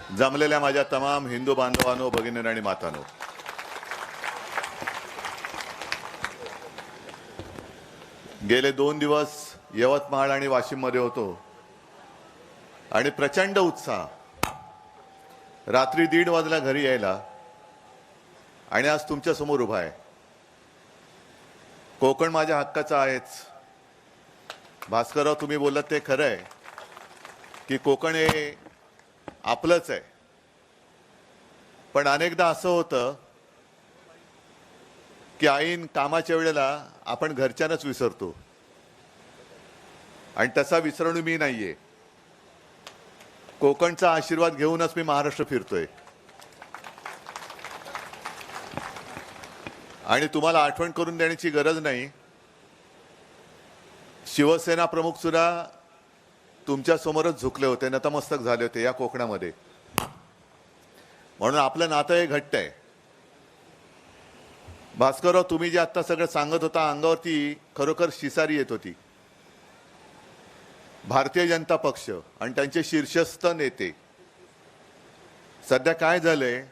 जमलेल्या माझ्या तमाम हिंदू बांधवांनो, भगिनींनो आणि मातांनो, गेले 2 दिवस यवतमाळ आणि वाशिम मध्ये होतो आणि प्रचंड उत्साह. रात्री 1:30 वाजला घरी यायला आणि आज तुमच्या समोर उभा आहे. कोकण माझ्या हक्काचा आहेच. भास्करराव, तुम्ही बोललात ते खरं आहे की कोकण हे आपलंच आहे. पण अनेकदा असं होतं की ऐन कामाच्या वेळेला आपण घरच्यांनाच विसरतो आणि तसा विसरणू मी नाहीये. कोकणचा आशीर्वाद घेऊनच मी महाराष्ट्र फिरतोय आणि तुम्हाला आठवण करून देण्याची गरज नाही. शिवसेना प्रमुख सुद्धा तुमच्या समोरच झुकले होते, नतमस्तक झाले होते या कोकणामध्ये. म्हणून आपलं नातं हे घट्ट आहे. भास्करराव, तुम्ही जे आता सगळं सांगत होता, अंगावरती खरोखर शिसारी येत होती. भारतीय जनता पक्ष आणि त्यांचे शीर्षस्थ नेते, सध्या काय झालंय,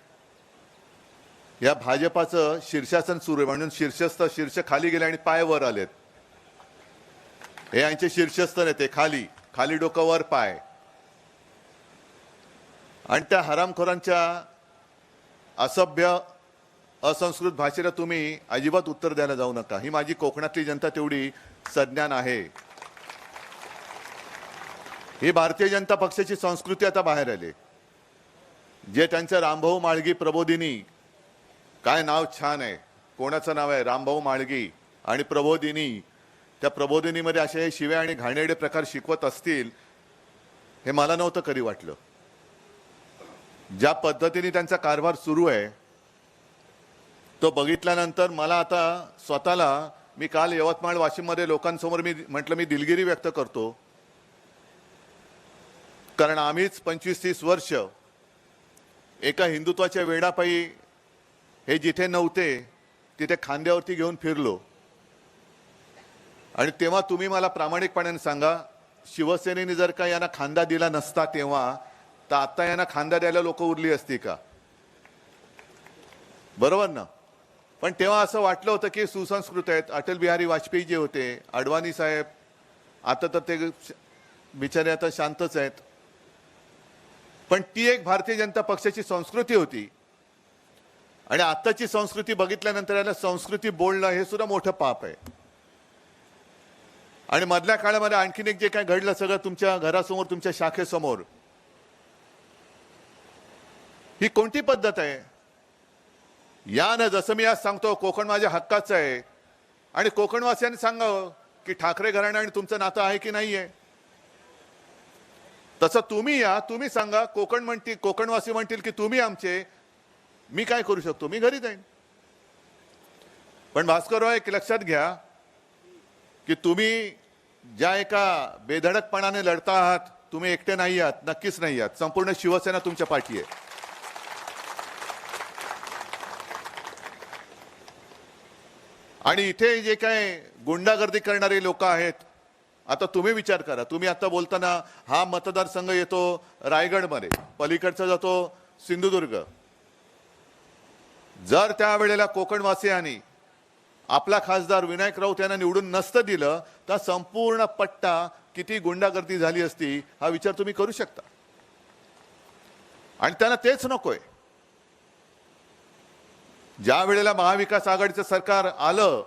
या भाजपाचं शीर्षासन सुरू आहे म्हणून शीर्ष खाली गेले आणि पाय वर आलेत. हे यांचे शीर्षस्थ नेते खाली खाली डोकं वर पाय. आणि त्या हरामखोरांच्या असभ्य असंस्कृत भाषेला तुम्ही अजिबात उत्तर द्यायला जाऊ नका. ही माझी कोकणातली जनता तेवढी सज्ञान आहे. ही भारतीय जनता पक्षाची संस्कृती आता बाहेर आली. जे त्यांचं रामभाऊ माळगी प्रबोधिनी, काय नाव छान आहे, कोणाचं नाव आहे, रामभाऊ माळगी आणि प्रबोधिनी. त्या प्रबोधिनीमध्ये असे शिव्या आणि घाणेरडे प्रकार शिकवत असतील हे मला नव्हतं कधी वाटलं. ज्या पद्धतीने त्यांचा कारभार सुरू आहे तो बघितल्यानंतर मला आता स्वतःला, मी काल यवतमाळ वाशिम मध्ये लोकांसमोर मी म्हटलं मी दिलगिरी व्यक्त करतो, कारण आम्हीच 25-30 वर्ष एका हिंदुत्वाच्या वेडापायी हे जिथे नव्हते तिथे खांद्यावरती घेऊन फिरलो. आणि तेव्हा तुम्ही मला प्रामाणिकपणाने सांगा, शिवसेनेने जर का यांना खांदा दिला नसता तेव्हा, तर आता यांना खांदा द्यायला लोक उरली असती का? बरोबर ना? पण तेव्हा असं वाटलं होतं की सुसंस्कृत आहेत. अटल बिहारी वाजपेयी जे होते, अडवाणी साहेब, आता तर ते बिचारे आता शांतच आहेत. पण ती एक भारतीय जनता पक्षाची संस्कृती होती. आणि आताची संस्कृती बघितल्यानंतर याला संस्कृती बोलणं हे सुद्धा मोठं पाप आहे. आणि मधल्या काळामध्ये आणखीन एक जे काय घडलं सगळं तुमच्या घरासमोर, तुमच्या शाखेसमोर, ही कोणती पद्धत आहे? या ना, जसं मी आज सांगतो कोकण माझ्या हक्काचं आहे आणि कोकणवासियांनी सांगावं की ठाकरे घराणं आणि तुमचं नातं आहे की नाहीये. तसं तुम्ही या, तुम्ही सांगा. कोकणवासी म्हणतील की तुम्ही आमचे, मी काय करू शकतो? मी घरी जाईन. पण भास्करराव, एक लक्षात घ्या की तुम्ही ज्या एका बेधडकपणाने लढता आहात, तुम्ही एकटे नाही आहात, नक्कीच नाही आहात. संपूर्ण शिवसेना तुमच्या पाठी आहे. आणि इथे जे काय गुंडागर्दी करणारे लोक आहेत, आता तुम्ही विचार करा. तुम्ही आता बोलताना हा मतदारसंघ येतो रायगडमध्ये, पलीकडचा जातो सिंधुदुर्ग. जर त्यावेळेला कोकणवासियांनी आपला खासदार विनायक राऊत यांना निवडून नसतं दिलं तर संपूर्ण पट्टा किती गुंडागर्दी झाली असती, हा विचार तुम्ही करू शकता. आणि त्यांना तेच नकोय. ज्या वेळेला महाविकास आघाडीचं सरकार आलं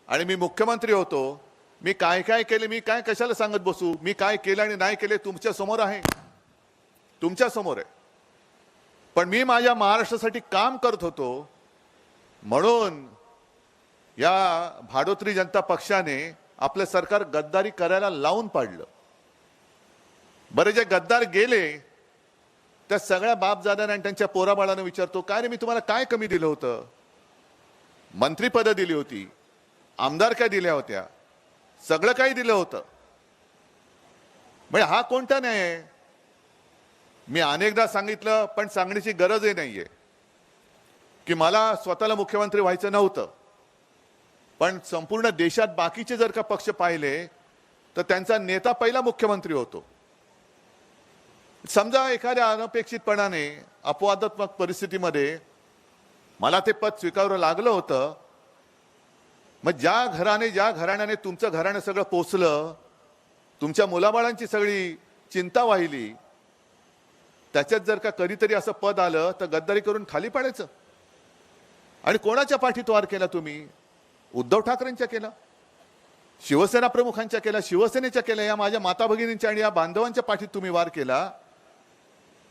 आणि मी मुख्यमंत्री होतो, मी काय काय केले, मी काय कशाला सांगत बसू, मी काय केलं आणि नाही केले तुमच्या समोर आहे, तुमच्या समोर आहे. पण मी माझ्या महाराष्ट्रासाठी काम करत होतो म्हणून या भाडोत्री जनता पक्षाने आपलं सरकार गद्दारी करायला लावून पाडलं. बरे, जे गद्दार गेले त्या सगळ्या बापजाद्यांना आणि त्यांच्या पोराबाळांना विचारतो, काय रे मी तुम्हाला काय कमी दिलं होतं? मंत्रीपदं दिली होती, आमदारक्या दिल्या होत्या, सगळं काही दिलं होतं. म्हणजे हा कोणता न्याय आहे? मी अनेकदा सांगितलं, पण सांगण्याची गरजही नाहीये की मला स्वतःला मुख्यमंत्री व्हायचं नव्हतं. पण संपूर्ण देशात बाकीचे जर का पक्ष पाहिले तर त्यांचा नेता पहिला मुख्यमंत्री होतो. समजा एखाद्या अनपेक्षितपणाने अपवादात्मक परिस्थितीमध्ये मला ते पद स्वीकारावं लागलं होतं, मग ज्या घराण्याने तुमचं घराणं सगळं पोचलं, तुमच्या मुलाबाळांची सगळी चिंता वाहिली, त्याच्यात जर का कधीतरी असं पद आलं तर गद्दारी करून खाली पाडायचं. आणि कोणाच्या पाठीत वार केला तुम्ही? उद्धव ठाकरेंच्या केला, शिवसेना प्रमुखांच्या केला, शिवसेनेच्या केला, या माझ्या माता भगिनींच्या आणि या बांधवांच्या पाठीत तुम्ही वार केला.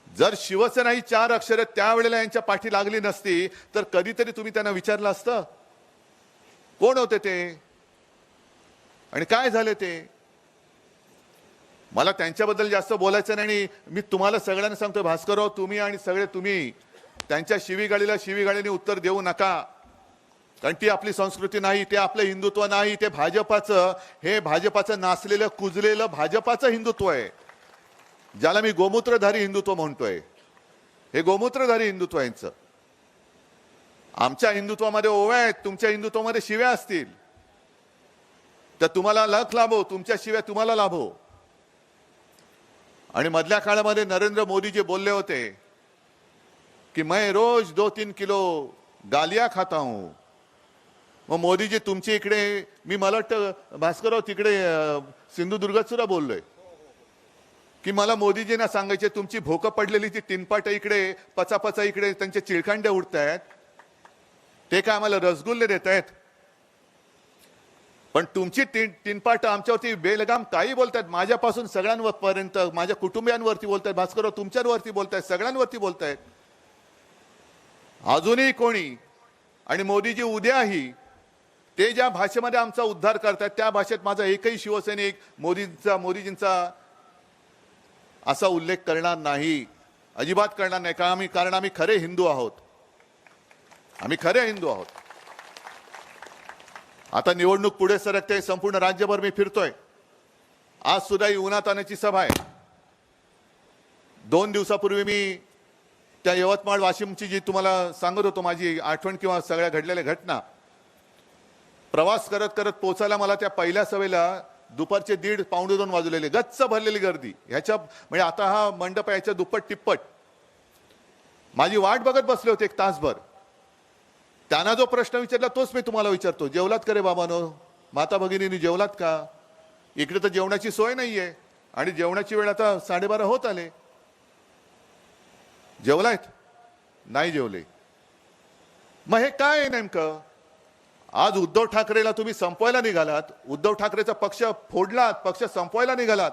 जर शिवसेना ही 4 अक्षरे त्यावेळेला यांच्या पाठी लागली नसती तर कधीतरी तुम्ही त्यांना विचारलं असतं कोण होते ते आणि काय झाले ते. मला त्यांच्याबद्दल जास्त बोलायचं नाही आणि मी तुम्हाला सगळ्यांना सांगतो, भास्करराव तुम्ही आणि सगळे तुम्ही त्यांच्या शिवीगाळीने उत्तर देऊ नका, कारण ती आपली संस्कृती नाही, ते आपलं हिंदुत्व नाही, ते भाजपाचं नाचलेलं कुजलेलं भाजपाचं हिंदुत्व आहे, ज्याला मी गोमूत्रधारी हिंदुत्व म्हणतोय. हे गोमूत्रधारी हिंदुत्व यांचं. आमच्या हिंदुत्वामध्ये ओव्या आहेत, तुमच्या हिंदुत्वामध्ये शिव्या असतील तर तुम्हाला लख लाभो, तुमच्या शिव्या तुम्हाला लाभो. आणि मधल्या काळामध्ये नरेंद्र मोदीजी बोलले होते की मैं रोज 2-3 किलो गालिया खाता हूं. मग मोदीजी तुमच्या इकडे, मला वाटतं भास्करराव तिकडे सिंधुदुर्गात सुद्धा बोललोय की मला मोदीजींना सांगायचे तुमची भोकं पडलेली ती टिनपाट इकडे पचापचा इकडे त्यांचे चिळखंडे उडतायत, ते काय आम्हाला रसगुल्ले देत आहेत, पण तुमची टिनपाट आमच्यावरती बेलगाम काही बोलतायत, माझ्यापासून सगळ्यांपर्यंत माझ्या कुटुंबियांवरती बोलतायत, भास्करराव तुमच्यावरती बोलतायत, सगळ्यांवरती बोलतायत. अजूनही कोणी आणि मोदीजी उद्याही ते ज्या भाषेमध्ये आमचा उद्धार करतायत त्या भाषेत माझा एकही शिवसैनिक मोदीजींचा असा उल्लेख करणार नाही, अजिबात करणार नाही, कारण आम्ही खरे हिंदू आहोत, आम्ही खरे हिंदू आहोत. आता निवडणूक पुढे सरकते, संपूर्ण राज्यभर मी फिरतोय. आज सुद्धा ही उन्हात आणण्याची सभा आहे. 2 दिवसापूर्वी मी त्या यवतमाळ वाशिमची जी तुम्हाला सांगत होतो माझी आठवण किंवा सगळ्या घडलेल्या घटना, प्रवास करत करत पोचायला मला त्या पहिल्या सभेला दुपारचे 1:30-1:45 वाजलेले, गच्च भरलेली गर्दी. ह्याच्या म्हणजे आता हा मंडप याच्या दुप्पट तिप्पट. माझी वाट बघत बसले होते 1 तासभर. त्यांना जो प्रश्न विचारला तोच मी तुम्हाला विचारतो, जेवलात का रे बाबांनो, माता भगिनींनी जेवलात का? इकडे तर जेवणाची सोय नाहीये आणि जेवणाची वेळ आता 12:30 होत आले. जेवलायत? नाही जेवले. मग हे काय आहे नेमकं? आज उद्धव ठाकरेला तुम्ही संपवायला निघालात, उद्धव ठाकरेचा पक्ष फोडलात, पक्ष संपवायला निघालात,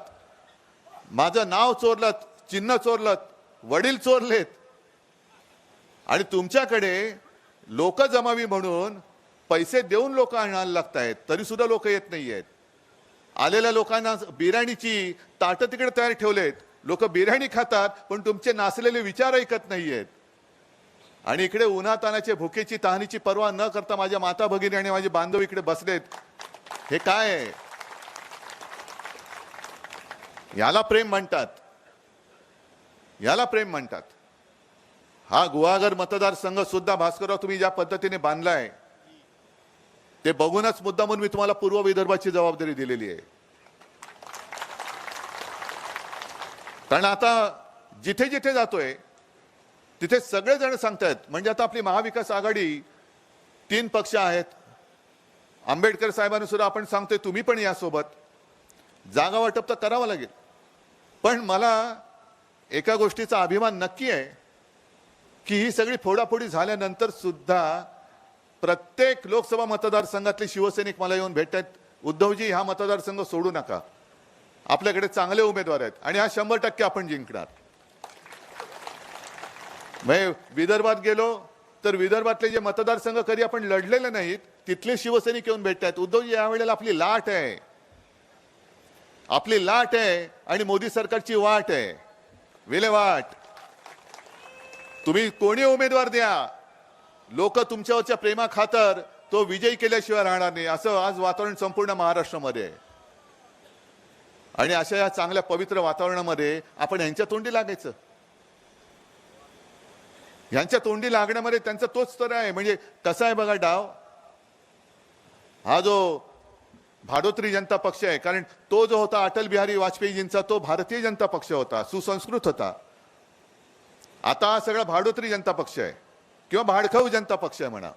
माझं नाव चोरलत, चिन्ह चोरलत, वडील चोरलेत आणि तुमच्याकडे लोक जमावी म्हणून पैसे देऊन लोक आणायला लागतायत, तरी सुद्धा लोक येत नाहीयेत. आलेल्या लोकांना बिर्याणीची ताटं तिकडे तयार ठेवलेत, लोक बिर्याणी खातात पण तुमचे नाचलेले विचार ऐकत नाहीयेत. आणि इकडे उन्हातानाचे भुकेची तहानीची पर्वा न करता माझ्या माता भगिनी आणि माझे बांधव इकडे बसलेत. हे काय आहे? याला प्रेम म्हणतात, याला प्रेम म्हणतात. हा गुहागर मतदारसंघ सुद्धा भास्करराव तुम्ही ज्या पद्धतीने बांधलाय ते बघूनच मुद्दामून मी तुम्हाला पूर्व विदर्भाची जबाबदारी दिलेली आहे. कारण आता जिथे जिथे जातोय तिथे सगळेजण सांगतायत, म्हणजे आता आपली महाविकास आघाडी 3 पक्ष आहेत, आंबेडकर साहेबांना सुद्धा आपण सांगतोय तुम्ही पण यासोबत, जागा वाटप तर करावं लागेल. पण मला एका गोष्टीचा अभिमान नक्की आहे की ही सगळी फोडाफोडी झाल्यानंतर सुद्धा प्रत्येक लोकसभा मतदारसंघातले शिवसैनिक मला येऊन भेटतात, उद्धवजी हा मतदारसंघ सोडू नका, आपल्याकडे चांगले उमेदवार आहेत आणि हा 100% आपण जिंकणार. विदर्भात गेलो तर विदर्भातले जे मतदारसंघ कधी आपण लढलेले नाहीत तिथले शिवसैनिक येऊन भेटतात, उद्धवजी यावेळेला आपली लाट आहे, आपली लाट आहे आणि मोदी सरकारची वाट आहे, विल्हेवाट. तुम्ही कोणी उमेदवार द्या, लोक तुमच्यावरच्या प्रेमा खातर तो विजयी केल्याशिवाय राहणार नाही, असं आज वातावरण संपूर्ण महाराष्ट्रामध्ये आहे. आणि अशा या चांगल्या पवित्र वातावरणामध्ये आपण यांच्या तोंडी लागायचं, यांच्या तोंडी लागण्यामध्ये त्यांचा तोच तर आहे. म्हणजे कसा आहे बघा डाव, हा जो भाडोत्री जनता पक्ष आहे, कारण तो जो होता अटल बिहारी वाजपेयीजींचा तो भारतीय जनता पक्ष होता, सुसंस्कृत होता. आता हा सगळा भाडोत्री जनता पक्ष आहे किंवा भाडखाऊ जनता पक्ष आहे म्हणा.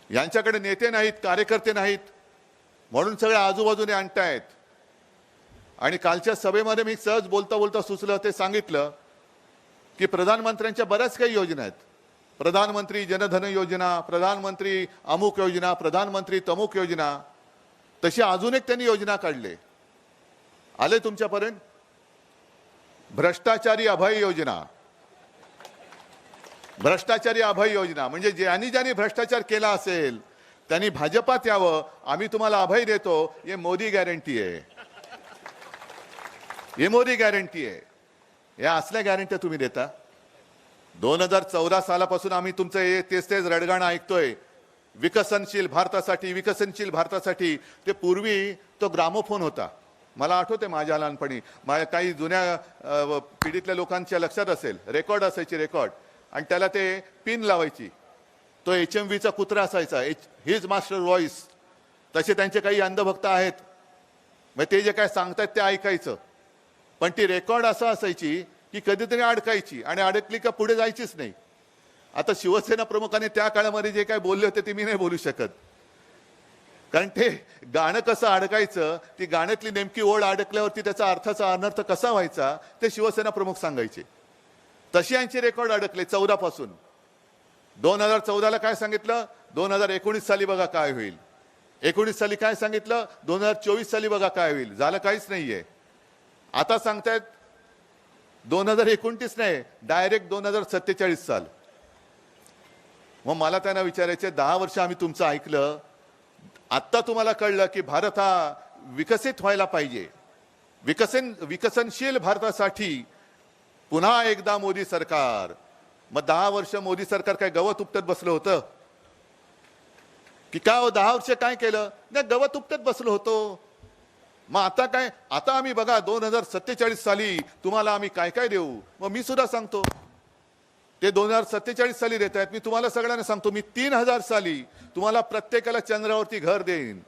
यांच्याकडे नेते नाहीत, कार्यकर्ते नाहीत, म्हणून सगळ्या आजूबाजूने आणतायत. आणि कालच्या सभेमध्ये मी सहज बोलता बोलता सुचलं ते सांगितलं की प्रधानमंत्र्यांच्या बऱ्याच काही योजना आहेत. प्रधानमंत्री जनधन योजना, प्रधानमंत्री अमुक योजना, प्रधानमंत्री तमुक योजना, तशी अजून एक त्यांनी योजना काढली. आले तुमच्यापर्यंत? भ्रष्टाचारी अभय योजना. भ्रष्टाचारी अभय योजना म्हणजे ज्यांनी भ्रष्टाचार केला असेल त्यांनी भाजपात यावं, आम्ही तुम्हाला अभय देतो. हे मोदी गॅरंटी आहे, हे मोदी गॅरंटी आहे. या असल्या गॅरंट्या तुम्ही देता. 2014 सालापासून आम्ही तुमचं हे तेच रडगाणं ऐकतोय, विकसनशील भारतासाठी, विकसनशील भारतासाठी. ते पूर्वी तो ग्रामोफोन होता, मला आठवते माझ्या लहानपणी, माझ्या काही जुन्या पिढीतल्या लोकांच्या लक्षात असेल, रेकॉर्ड असायची, रेकॉर्ड, आणि त्याला ते पिन लावायची. तो HMVचा कुत्रा असायचा, हिज मास्टर व्हॉइस. तसे त्यांचे काही अंधभक्त आहेत, मग ते जे काय सांगतात ते ऐकायचं. पण ती रेकॉर्ड असं असायची की कधीतरी अडकायची आणि अडकली का पुढे जायचीच नाही. आता शिवसेना प्रमुखाने त्या काळामध्ये जे काय बोलले होते ते मी नाही बोलू शकत, कारण ते गाणं कसं अडकायचं, ती गाण्यातली नेमकी ओळ अडकल्यावरती त्याचा अर्थाचा अनर्थ कसा व्हायचा ते शिवसेना प्रमुख सांगायचे. तशी यांची रेकॉर्ड अडकले 14 पासून. 2014ला काय सांगितलं, 2019 साली बघा काय होईल. 19 साली काय सांगितलं, 2024 साली बघा काय होईल. झालं काहीच नाहीये. आता सांगतायत 2029 नाही, डायरेक्ट 2047 साल. मग मला त्यांना विचारायचे, 10 वर्ष आम्ही तुमचं ऐकलं, आता तुम्हाला कळलं की भारत हा विकसित व्हायला पाहिजे, विकसनशील भारतासाठी पुन्हा एकदा मोदी सरकार. मग 10 वर्ष मोदी सरकार काय गवत उपटत बसलं होतं की काय? 10 वर्ष काय केलं? नाही, गवत उपटत बसलो होतो. मग आता काय? आता आम्ही बघा 2047 साली तुम्हाला आम्ही काय काय देऊ. मग मी सुद्धा सांगतो, ते 2047 साली देत आहेत. मी तुम्हाला सगळ्यांना सांगतो, मी 3000 साली तुम्हाला प्रत्येकाला चंद्रावरती घर देईन.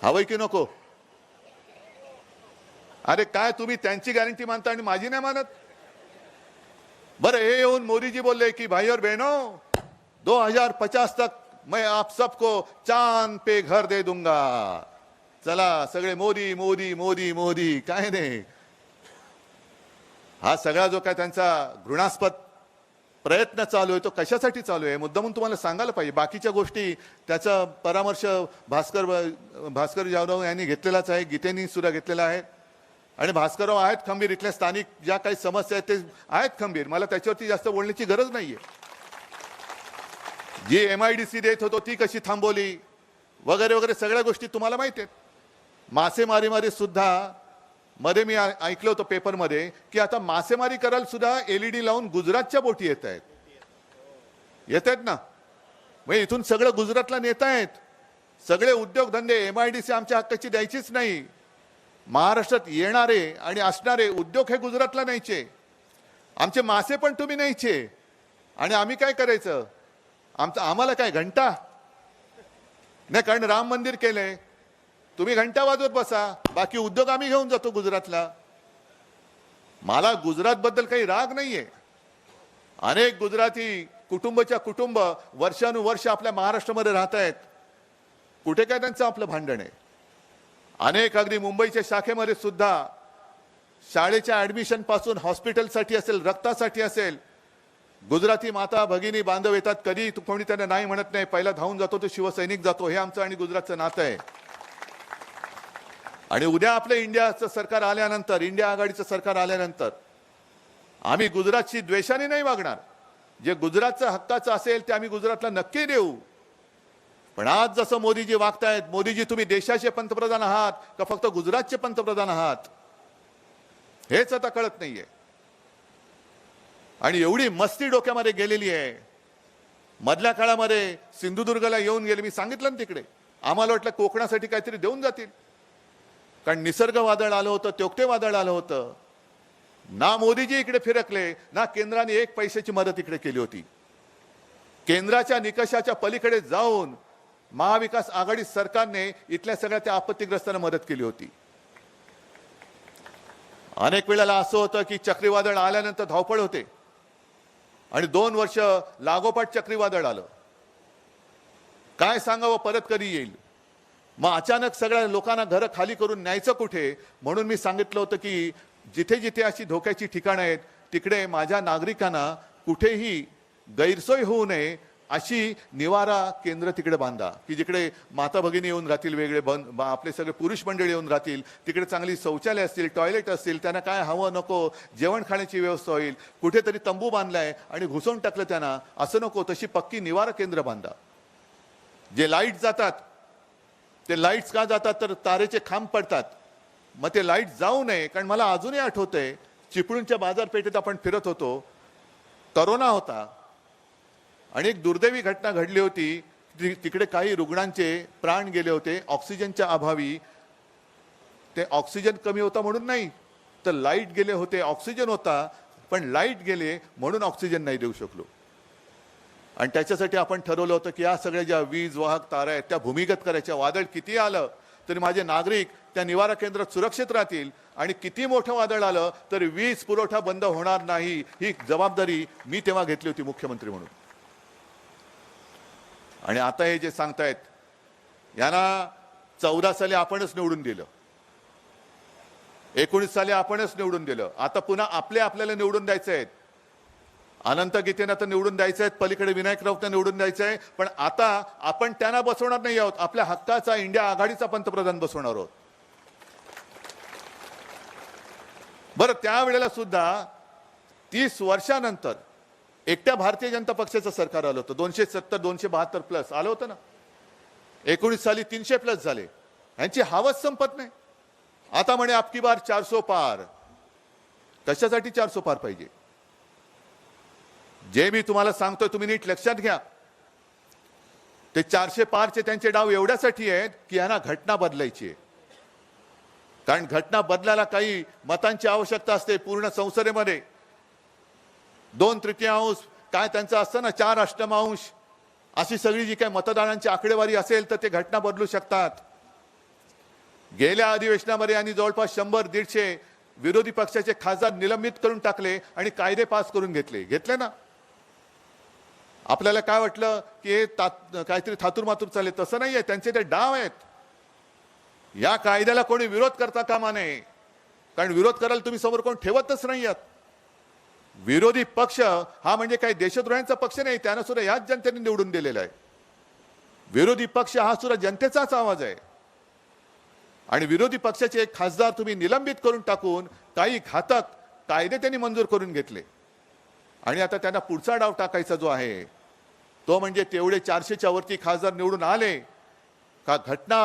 हवंय की नको? अरे काय तुम्ही त्यांची गॅरंटी मानता आणि माझी नाही मानत? बरं, हे येऊन मोदीजी बोलले की भाई और बहनों 2050 तक मैं आप सबको चांद पे घर दे दूंगा. चला सगळे मोदी मोदी मोदी मोदी. काय नाही, हा सगळा जो काय त्यांचा घृणास्पद प्रयत्न चालू आहे तो कशासाठी चालू आहे मुद्दामून तुम्हाला सांगायला पाहिजे. बाकीच्या गोष्टी त्याचा परामर्श भास्कर जाधव यांनी घेतलेलाच आहे, गीतेनी सुद्धा घेतलेला आहे. आणि भास्करराव आहेत खंबीर, इथल्या स्थानिक ज्या काही समस्या आहेत ते आहेत खंबीर, मला त्याच्यावरती जास्त बोलण्याची गरज नाहीये. जी MIDC देत होतो ती कशी थांबवली वगैरे वगैरे सगळ्या गोष्टी तुम्हाला माहिती आहेत. मासेमारीमध्ये सुद्धा मध्ये मी ऐकलं होतं पेपरमध्ये की आता मासेमारी करायला सुद्धा LED लावून गुजरातच्या बोटी येत आहेत ना. मग इथून सगळं गुजरातला नेतायत. सगळे उद्योगधंदे MIDC आमच्या हक्काची द्यायचीच नाही. महाराष्ट्रात येणारे आणि असणारे उद्योग हे गुजरातला न्यायचे. आमचे मासे पण तुम्ही न्यायचे. आणि आम्ही काय करायचं? आम्हाला काय घंटा नाही, कारण राम मंदिर केलंय, तुम्ही घंटा वाजवत बसा, बाकी उद्योग आम्ही घेऊन जातो गुजरातला. मला गुजरात बद्दल काही राग नाहीये. अनेक गुजराती कुटुंबाच्या कुटुंब वर्षानुवर्ष आपल्या महाराष्ट्रामध्ये राहत आहेत. कुठे काय त्यांचं आपलं भांडण आहे? अनेक अगदी मुंबईच्या शाखेमध्ये सुद्धा शाळेच्या ऍडमिशन पासून हॉस्पिटलसाठी असेल, रक्तासाठी असेल, गुजराती माता भगिनी बांधव येतात. कधी कोणी त्यांना नाही म्हणत नाही. पहिला धावून जातो तो शिवसैनिक जातो. हे आमचं आणि गुजरातचं नातं आहे. आणि उद्या आपलं इंडियाचं सरकार आल्यानंतर, इंडिया आघाडीचं सरकार आल्यानंतर आम्ही गुजरातशी द्वेषाने नाही वागणार. जे गुजरातचं हक्काचं असेल ते आम्ही गुजरातला नक्की देऊ. पण आज जसं मोदीजी वागतायत, मोदीजी तुम्ही देशाचे पंतप्रधान आहात का फक्त गुजरातचे पंतप्रधान आहात हेच आता कळत नाहीये. आणि एवढी मस्ती डोक्यामध्ये गेलेली आहे. मधल्या काळामध्ये सिंधुदुर्गला येऊन गेले, मी सांगितलं ना तिकडे आम्हाला वाटलं कोकणासाठी काहीतरी देऊन जातील, कारण निसर्ग वादळ आलं होतं, त्योक्ते वादळ आलं होतं. ना मोदीजी इकडे फिरकले, ना केंद्राने एक पैशाची मदत इकडे केली होती. केंद्राच्या निकषाच्या पलीकडे जाऊन महाविकास आघाडी सरकारने इथल्या सगळ्या त्या आपत्तीग्रस्तांना मदत केली होती. अनेक वेळेला असं होतं की चक्रीवादळ आल्यानंतर धावपळ होते आणि 2 वर्ष लागोपाठ चक्रीवादळ आलं. काय सांगावं, परत कधी येईल. मग अचानक सगळ्या लोकांना घरं खाली करून न्यायचं कुठे, म्हणून मी सांगितलं होतं की जिथे जिथे अशी धोक्याची ठिकाणं आहेत तिकडे माझ्या नागरिकांना कुठेही गैरसोय होऊ नये अशी निवारा केंद्र तिकडे बांधा, की जिकडे माता भगिनी येऊन राहतील, वेगळे आपले सगळे पुरुष मंडळी येऊन राहतील, तिकडे चांगली शौचालय असतील, टॉयलेट असतील, त्यांना काय हवं नको जेवण खाण्याची व्यवस्था होईल. कुठेतरी तंबू बांधलाय आणि घुसवून टाकलं त्यांना, असं नको. तशी पक्की निवारा केंद्र बांधा. जे लाईट जातात ते लाईट्स का जातात, तर तारेचे खांब पडतात. मग ते लाईट जाऊ नये. कारण मला अजूनही आठवतंय चिपळूणच्या बाजारपेठेत आपण फिरत होतो, करोना होता आणि एक दुर्दैवी घटना घडली होती. तिकडे काही रुग्णांचे प्राण गेले होते ऑक्सिजनच्या अभावी. ते ऑक्सिजन कमी होता म्हणून नाही, तर लाईट गेले होते. ऑक्सिजन होता पण लाईट गेले म्हणून ऑक्सिजन नाही देऊ शकलो. आणि त्याच्यासाठी आपण ठरवलं होतं की या सगळ्या ज्या वीज वाहक तारा आहेत त्या भूमिगत करायच्या. वादळ किती आलं तरी माझे नागरिक त्या निवारा केंद्रात सुरक्षित राहतील आणि किती मोठं वादळ आलं तरी वीज पुरवठा बंद होणार नाही, ही जबाबदारी मी तेव्हा घेतली होती मुख्यमंत्री म्हणून. आणि आता हे जे सांगतायत यांना 14 साली आपणच निवडून दिलं, 19 साली आपणच निवडून दिलं. आता पुन्हा आपल्याला निवडून द्यायचं आहे. अनंत गीतेंना तर निवडून द्यायचं आहे, पलीकडे विनायक राऊतना निवडून द्यायचं आहे. पण आता आपण त्यांना बसवणार नाही आहोत, आपल्या हक्काचा इंडिया आघाडीचा पंतप्रधान बसवणार आहोत. बरं, त्यावेळेला सुद्धा 30 वर्षानंतर एकट्या भारतीय जनता पक्षाचं सरकार आलं होतं. 270 272 प्लस आलं होतं ना. 19 साली 300 प्लस झाले. यांची हवस संपत नाही. आता म्हणे आपकी बार 400 पार. कशासाठी 400 पार पाहिजे? जे मी तुम्हाला सांगतोय तुम्ही नीट लक्षात घ्या. ते 400 पारचे त्यांचे डाव एवढ्यासाठी आहेत की यांना घटना बदलायची आहे. कारण घटना बदलायला काही मतांची आवश्यकता असते. पूर्ण संसदेमध्ये 2/3 काय त्यांचं असतं ना, 4 अष्टमांश अशी सगळी जी काही मतदारांची आकडेवारी असेल तर ते घटना बदलू शकतात. गेल्या अधिवेशनामध्ये यांनी जवळपास 100-150 विरोधी पक्षाचे खासदार निलंबित करून टाकले आणि कायदे पास करून घेतले ना. आपल्याला काय वाटलं की हे काहीतरी थातूर चालले, तसं नाहीये. त्यांचे ते डाव आहेत. या कायद्याला कोणी विरोध करता कामा नये, कारण विरोध करायला तुम्ही समोर कोण ठेवतच नाही आहात. विरोधी पक्ष हा म्हणजे काही देशद्रोह्यांचा पक्ष नाही, त्यांना सुद्धा याच जनतेने निवडून दिलेला आहे. विरोधी पक्ष हा सुद्धा जनतेचाच आवाज आहे. आणि विरोधी पक्षाचे एक खासदार तुम्ही निलंबित करून टाकून काही घातक कायदे त्यांनी मंजूर करून घेतले. आणि आता त्यांना पुढचा डाव टाकायचा जो आहे तो म्हणजे तेवढे 400च्या वरती खासदार निवडून आले का घटना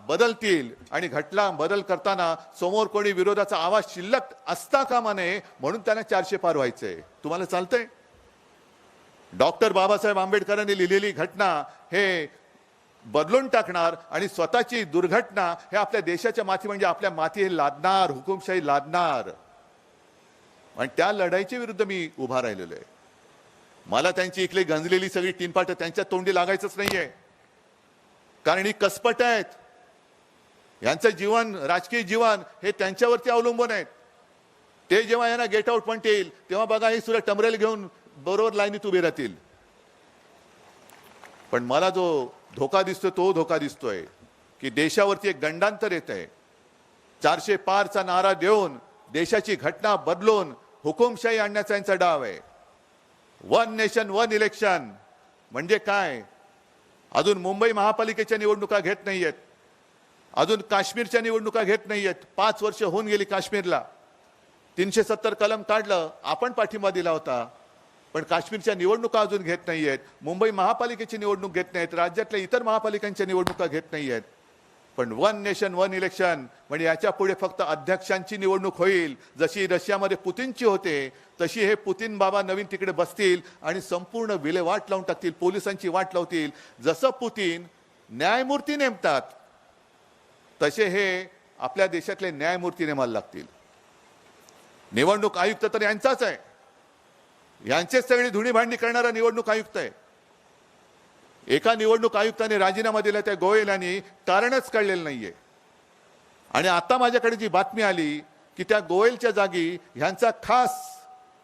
बदलतील. आणि घटना बदल करताना समोर कोणी विरोधाचा आवाज शिल्लक असता कामा नये म्हणून त्यांना 400 पार व्हायचंय. तुम्हाला चालतंय? डॉक्टर बाबासाहेब आंबेडकरांनी लिहिलेली घटना हे बदलून टाकणार आणि स्वतःची दुर्घटना हे आपल्या देशाच्या माथी म्हणजे आपल्या माथी हे लादणार, हुकुमशाही लादणार. आणि त्या लढाईच्या विरुद्ध मी उभा राहिलेलो आहे. मला त्यांची इकडे गंजलेली सगळी तीनपाट त्यांच्या तोंडी लागायचंच नाहीये, कारण ही कसपट आहेत. यांचं जीवन, राजकीय जीवन हे त्यांच्यावरती अवलंबून आहेत. ते जेव्हा यांना गेट आउट पण येईल तेव्हा बघा हे सुद्धा टमरेल घेऊन बरोबर लाईनीत उभे राहतील. पण मला जो धोका दिसतोय तो धोका दिसतोय की देशावरती एक गंडांतर येत आहे. 400 पारचा नारा देऊन देशाची घटना बदलून हुकुमशाही आणण्याचा यांचा डाव आहे. 1 नेशन 1 इलेक्शन म्हणजे काय? अजून मुंबई महापालिकेच्या निवडणुका घेत नाहीयेत, अजून काश्मीरच्या निवडणुका घेत नाहीयेत. 5 वर्ष होऊन गेली काश्मीरला. 370 कलम काढलं, आपण पाठिंबा दिला होता. पण काश्मीरच्या निवडणुका अजून घेत नाहीयेत. मुंबई महापालिकेची निवडणूक घेत नाहीत, राज्यातल्या इतर महापालिकांच्या निवडणुका घेत नाहीयेत. पण 1 नेशन 1 इलेक्शन म्हणजे याच्या पुढे फक्त अध्यक्षांची निवडणूक होईल. जशी रशियामध्ये पुतिनची होते तशी हे पुतिन बाबा नवीन तिकडे बसतील आणि संपूर्ण विल्हेवाट लावून टाकतील, पोलिसांची वाट लावतील. जसं पुतिन न्यायमूर्ती नेमतात तसे हे आपल्या देशातले न्यायमूर्ती नेमायला लागतील. निवडणूक आयुक्त तर यांचाच आहे, यांचेच सगळी धुणी भांडणी करणारा निवडणूक आयुक्त आहे. एका निवडणूक आयुक्ताने राजीनामा दिला त्या गोयल यांनी कारणच कळलेलं नाहीये. आणि आता माझ्याकडे जी बातमी आली की त्या गोयलच्या जागी ह्यांचा खास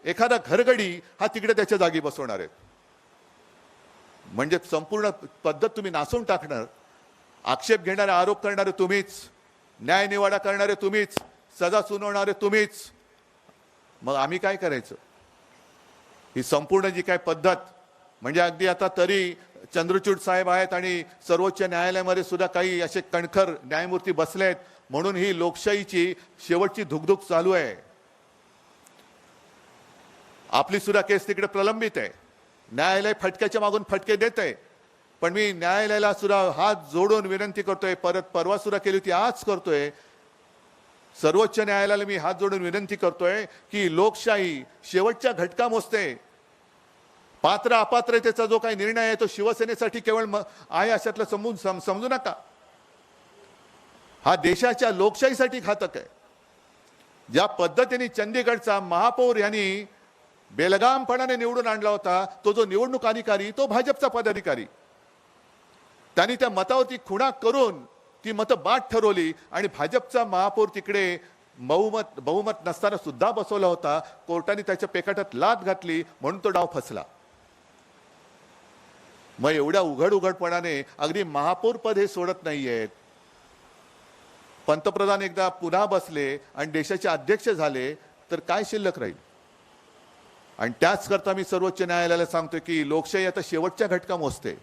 एखादा घरगडी हा तिकडे त्याच्या जागी बसवणार आहेत. म्हणजे संपूर्ण पद्धत तुम्ही नासून टाकणार. आक्षेप घेणारे, आरोप करणारे तुम्हीच, न्याय निवाडा करणारे तुम्हीच, सजा सुनावणारे तुम्हीच. मग आम्ही काय करायचं? ही संपूर्ण जी काय पद्धत, म्हणजे अगदी आता तरी चंद्रचूड साहेब आहेत आणि सर्वोच्च न्यायालयामध्ये सुद्धा काही असे कणखर न्यायमूर्ती बसलेत, म्हणून ही लोकशाहीची शेवटची धुकधुक चालू आहे. आपली सुद्धा केस तिकडे प्रलंबित आहे. न्यायालय फटक्याच्या मागून फटके देत आहे. पण मी न्यायालयाला सुद्धा हात जोडून विनंती करतोय, परवा सुद्धा केली होती, आज करतोय, सर्वोच्च न्यायालयाला मी हात जोडून विनंती करतोय की लोकशाही शेवटच्या घटका मोजते. पात्र अपात्रतेचा जो काही निर्णय आहे तो शिवसेनेसाठी केवळ आहे अशातलं समजू नका. हा देशाच्या लोकशाहीसाठी घातक आहे. ज्या पद्धतीने चंदीगडचा महापौर यांनी बेलगामपणाने निवडून आणला होता, तो जो निवडणूक अधिकारी तो भाजपचा पदाधिकारी, त्यांनी त्या मतावरती खुणा करून ती मतं बाद ठरवली आणि भाजपचा महापौर तिकडे बहुमत नसताना सुद्धा बसवला होता. कोर्टाने त्याच्या पेकाटात लाथ घातली म्हणून तो डाव फसला. मग एवढ्या उघडपणाने अगदी महापौर पद हे सोडत नाहीयेत. पंतप्रधान एकदा पुन्हा बसले आणि देशाचे अध्यक्ष झाले तर काय शिल्लक राहील? आणि त्याच करता मी सर्वोच्च न्यायालयाला सांगतो की लोकशाही आता शेवटच्या घटका मोजते.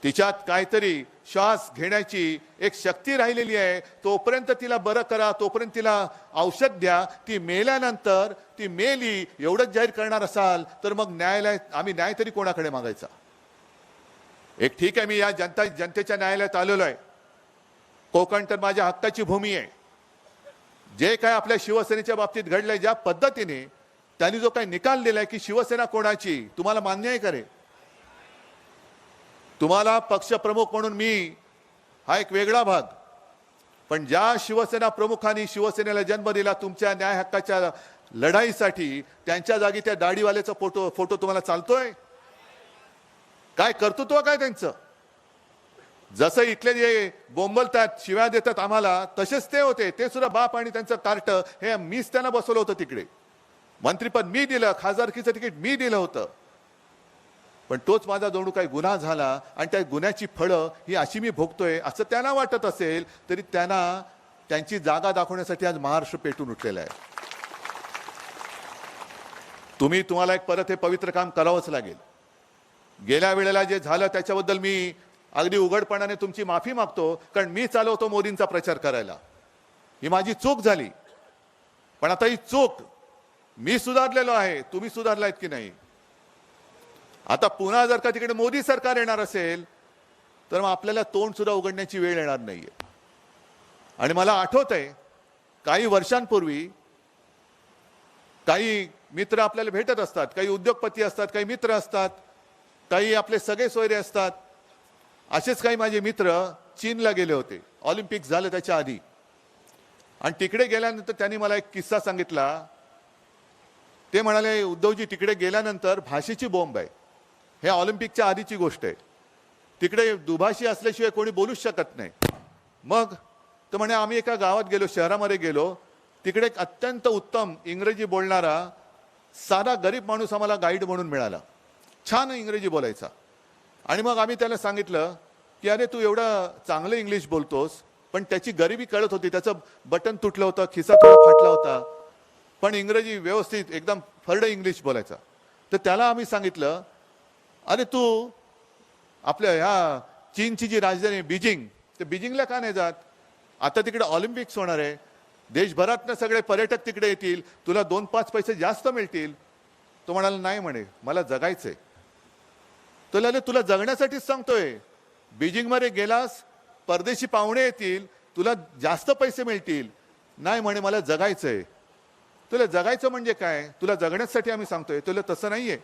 तिच्यात काहीतरी श्वास घेण्याची एक शक्ती राहिलेली आहे. तोपर्यंत तिला बरं करा, तोपर्यंत तिला औषध द्या. ती मेल्यानंतर ती मेली एवढंच जाहीर करणार असाल तर मग आम्ही न्याय तरी कोणाकडे मागायचा? एक ठीक आहे, मी या जनतेच्या न्यायालयात आलेलो आहे. कोकण तर माझ्या हक्काची भूमी आहे. जे काय आपल्या शिवसेनेच्या बाबतीत घडलंय, ज्या पद्धतीने त्यांनी जो काही निकाल दिलाय की शिवसेना कोणाची, तुम्हाला मान्य आहे का रे? तुम्हाला पक्षप्रमुख म्हणून मी हा एक वेगळा भाग, पण ज्या शिवसेना प्रमुखांनी शिवसेनेला जन्म दिला तुमच्या न्याय हक्काच्या लढाईसाठी, त्यांच्या जागी त्या दाढीवाल्याचा फोटो तुम्हाला चालतोय? काय कर्तृत्व काय त्यांचं? जसं इथले जे बोंबलतात, शिव्या देतात आम्हाला, तसेच ते होते. ते सुद्धा बाप आणि त्यांचं कार्ट हे मीच त्यांना बसवलं होतं तिकडे. मंत्रीपद मी दिलं, खासदारकीचं तिकीट मी दिलं होतं. पण तोच माझा जणू काही गुन्हा झाला आणि त्या गुन्ह्याची फळं ही अशी मी भोगतोय असं त्यांना वाटत असेल तरी त्यांना त्यांची जागा दाखवण्यासाठी आज महाराष्ट्र पेटून उठलेला आहे. तुम्हाला एक परत हे पवित्र काम करावंच लागेल. गेल्या वेळेला जे झालं त्याच्याबद्दल मी अगदी उघडपणाने तुमची माफी मागतो, कारण मी चालवतो मोदींचा प्रचार करायला. ही माझी चूक झाली. पण आता ही चूक मी सुधारलेलो आहे. तुम्ही सुधारलायत की नाही? आता पुन्हा जर का तिकडे मोदी सरकार येणार असेल तर मग आपल्याला तोंड सुद्धा उघडण्याची वेळ येणार नाहीये. आणि मला आठवतंय काही वर्षांपूर्वी काही मित्र आपल्याला भेटत असतात, काही उद्योगपती असतात, काही मित्र असतात, काही आपले सगळे सोयरे असतात. असेच काही माझे मित्र चीनला गेले होते, ऑलिम्पिक्स झालं त्याच्या आधी. आणि तिकडे गेल्यानंतर त्यांनी मला एक किस्सा सांगितला. ते म्हणाले, उद्धवजी तिकडे गेल्यानंतर भाषेची बोंब आहे. हे ऑलिम्पिकच्या आधीची गोष्ट आहे. तिकडे दुभाषी असल्याशिवाय कोणी बोलूच शकत नाही. मग तर म्हणे आम्ही एका गावात गेलो, शहरामध्ये गेलो. तिकडे एक अत्यंत उत्तम इंग्रजी बोलणारा साधा गरीब माणूस आम्हाला गाईड म्हणून मिळाला. छान इंग्रजी बोलायचा. आणि मग आम्ही त्याला सांगितलं की अरे तू एवढं चांगलं इंग्लिश बोलतोस, पण त्याची गरिबी कळत होती. त्याचं बटन तुटलं होतं, खिसा थोडा फाटला होता, पण इंग्रजी व्यवस्थित एकदम फरड इंग्लिश बोलायचा. तर त्याला आम्ही सांगितलं, अरे तू आपल्या ह्या चीनची जी राजधानी बीजिंग, ते बीजिंगला का नाही जात? आता तिकडे ऑलिम्पिक्स होणार आहे, देशभरातनं सगळे पर्यटक तिकडे येतील, तुला 2-5 पैसे जास्त मिळतील. तो म्हणाला नाही म्हणे, मला जगायचंय. तुला जगण्यासाठीच सांगतोय. बीजिंगमध्ये गेलास, परदेशी पाहुणे येतील, तुला जास्त पैसे मिळतील. नाही म्हणे, मला जगायचंय. तुला जगायचं म्हणजे काय? तुला जगण्यासाठी आम्ही सांगतोय. तुला तसं नाहीये.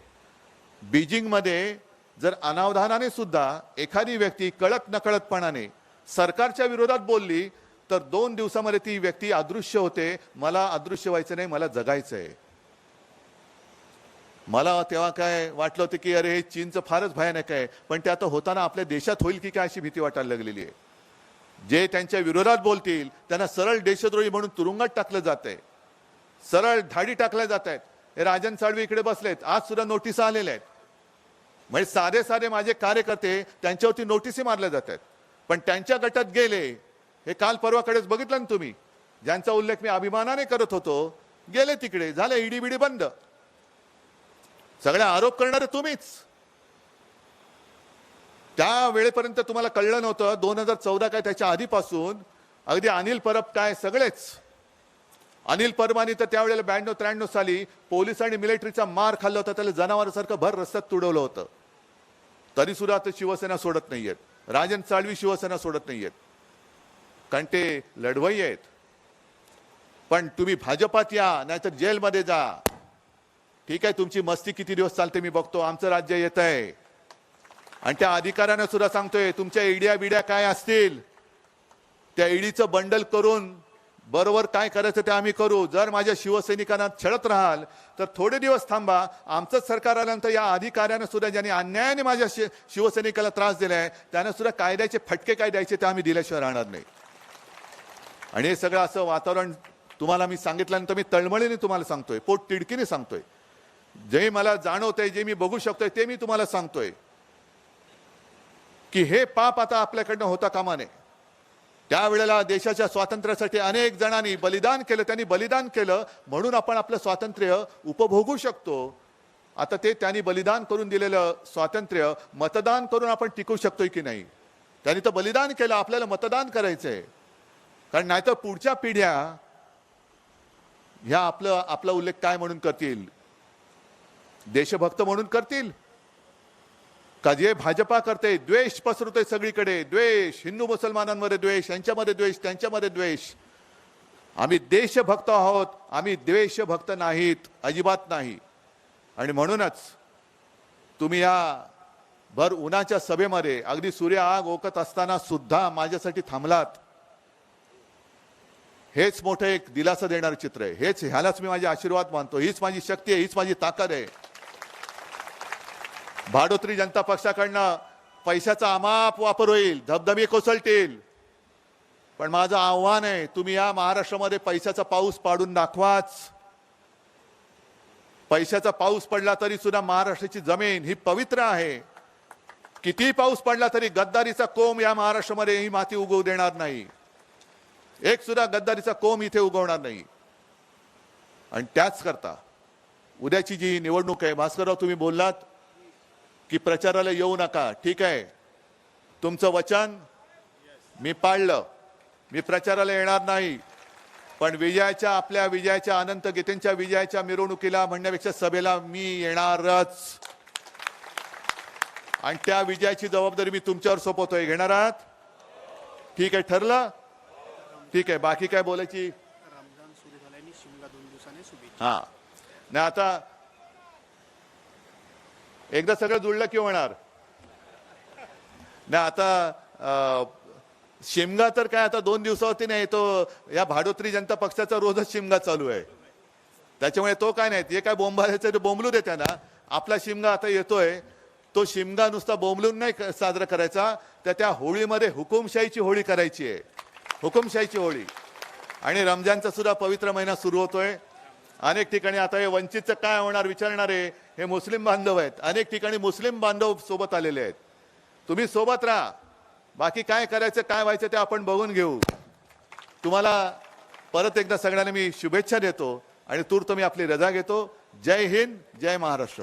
बीजिंगमध्ये जर अनावधानाने सुद्धा एखादी व्यक्ती कळत नकळतपणाने सरकारच्या विरोधात बोलली तर 2 दिवसामध्ये ती व्यक्ती अदृश्य होते. मला अदृश्य व्हायचं नाही, मला जगायचंय. मला तेव्हा काय वाटलं होतं की अरे हे चीनचं फारच भयानक आहे, पण ते आता होताना आपल्या देशात होईल की काय अशी भीती वाटायला लागलेली आहे. जे त्यांच्या विरोधात बोलतील त्यांना सरळ देशद्रोही म्हणून तुरुंगात टाकलं जात आहे, सरळ धाडी टाकल्या जात आहेत. हे राजन साळवी इकडे बसलेत, आज सुद्धा नोटीस आलेल्या आहेत. म्हणजे साधे साधे माझे कार्यकर्ते त्यांच्यावरती नोटीसी मारल्या जात आहेत, पण त्यांच्या गटात गेले. हे काल परवाकडेच बघितलं ना तुम्ही, ज्यांचा उल्लेख मी अभिमानाने करत होतो गेले तिकडे, झाले ईडी बिडी बंद. सगळे आरोप करणारे तुम्हीच. त्या वेळेपर्यंत तुम्हाला कळलं नव्हतं. 2014 काय त्याच्या आधीपासून अगदी अनिल परब काय सगळेच. अनिल परबानी तर त्यावेळेला 92-93 साली पोलीस आणि मिलिटरीचा मार खाल्ला होता, त्याला जनावरासारखं भर रस्त्यात तुडवलं होतं. तरी सुद्धा ते शिवसेना सोडत नाहीयेत. राजन साळवी शिवसेना सोडत नाहीयेत, कारण ते लढवई आहेत. पण तुम्ही भाजपात या नाहीतर जेलमध्ये जा. ठीक आहे, तुमची मस्ती किती दिवस चालते मी बघतो. आमचं राज्य येत आहे आणि त्या अधिकाऱ्यांना सुद्धा सांगतोय, तुमच्या ईड्या बिड्या काय असतील त्या ईडीचं बंडल करून बरोबर काय करायचं ते आम्ही करू. जर माझ्या शिवसैनिकांना छळत राहाल तर थोडे दिवस थांबा. आमचंच सरकार आल्यानंतर या अधिकाऱ्यांना सुद्धा, ज्यांनी अन्यायाने माझ्या शिवसैनिकाला त्रास दिलाय, त्यांना सुद्धा कायद्याचे फटके काय द्यायचे ते आम्ही दिल्याशिवाय राहणार नाही. आणि हे सगळं असं वातावरण तुम्हाला मी सांगितल्यानंतर मी तळमळीने तुम्हाला सांगतोय, पोट तिडकीने सांगतोय. जे मला जाणवतंय, जे मी बघू शकतोय ते मी तुम्हाला सांगतोय की हे पाप आता आपल्याकडनं होता कामा नये. त्यावेळेला देशाच्या स्वातंत्र्यासाठी अनेक जणांनी बलिदान केलं, त्यांनी बलिदान केलं म्हणून आपण आपलं स्वातंत्र्य उपभोगू शकतो. आता ते त्यांनी बलिदान करून दिलेलं स्वातंत्र्य मतदान करून आपण टिकवू शकतोय की नाही. त्यांनी तर बलिदान केलं, आपल्याला मतदान करायचंय. कारण नाहीतर पुढच्या पिढ्या ह्या आपला उल्लेख काय म्हणून करतील, देशभक्त म्हणून करतील का जे भाजपा करते. द्वेष पसरवते सगळीकडे, द्वेष, हिंदू मुसलमानांमध्ये द्वेष, यांच्यामध्ये द्वेष, त्यांच्यामध्ये द्वेष. आम्ही देशभक्त आहोत, आम्ही द्वेषभक्त नाहीत, अजिबात नाही. आणि म्हणूनच तुम्ही या भर उन्हाच्या सभेमध्ये अगदी सूर्य आग ओकत असताना सुद्धा माझ्यासाठी थांबलात. हेच मोठं एक दिलासा देणारं चित्र आहे. ह्यालाच मी माझे आशीर्वाद मानतो. हीच माझी शक्ती आहे, हीच माझी ताकद आहे. भाडोत्री जनता पक्षाकडनं पैशाचा अमाप वापर होईल, धबधबे कोसळतील, पण माझं आव्हान आहे, तुम्ही या महाराष्ट्रामध्ये पैशाचा पाऊस पाडून दाखवाच. पैशाचा पाऊस पडला तरी सुद्धा महाराष्ट्राची जमीन ही पवित्र आहे. किती पाऊस पडला तरी गद्दारीचा कोंब या महाराष्ट्रामध्ये ही माती उगवू देणार नाही. एक सुद्धा गद्दारीचा कोंब इथे उगवणार नाही. आणि त्याच करता उद्याची जी निवडणूक आहे, भास्करराव तुम्ही बोललात की प्रचाराला येऊ नका. ठीक आहे, तुमचं वचन मी पाळलं. मी प्रचाराला येणार नाही, पण आपल्या विजयाच्या अनंत गीतेंच्या विजयाच्या मिरवणुकीला म्हणण्यापेक्षा सभेला मी येणारच. आणि त्या विजयाची जबाबदारी मी तुमच्यावर सोपवतोय. घेणार आहात? ठीक आहे, ठरलं? ठीक आहे, बाकी काय बोलायची? रमजान सुरू झाल्याने शिमला 2 दिवसाने शुभेच्छा. हा नाही, आता एकदा सगळं जुळलं की होणार नाही. आता शिमगा तर काय आता 2 दिवसावरती नाही, तो या भाडोत्री जनता पक्षाचा रोजच शिमगा चालू आहे. त्याच्यामुळे तो काय नाही, ते काय बोंबायचं ते बोंबलू दे त्यांना. आपला शिमगा आता येतोय, तो शिमगा नुसता बोंबलून नाही साजरा करायचा, तर त्या होळीमध्ये हुकुमशाहीची होळी करायची आहे. हुकुमशाहीची होळी. आणि रमजानचा सुद्धा पवित्र महिना सुरू होतोय. अनेक ठिकाणी आता हे वंचितचं काय होणार विचारणारे हे मुस्लिम बांधव आहेत. अनेक ठिकाणी मुस्लिम बांधव सोबत आलेले आहेत. तुम्ही सोबत राहा, बाकी काय करायचं काय व्हायचं ते आपण बघून घेऊ. तुम्हाला परत एकदा सगळ्यांना मी शुभेच्छा देतो आणि तूर्त मी आपली रजा घेतो. जय हिंद, जय महाराष्ट्र.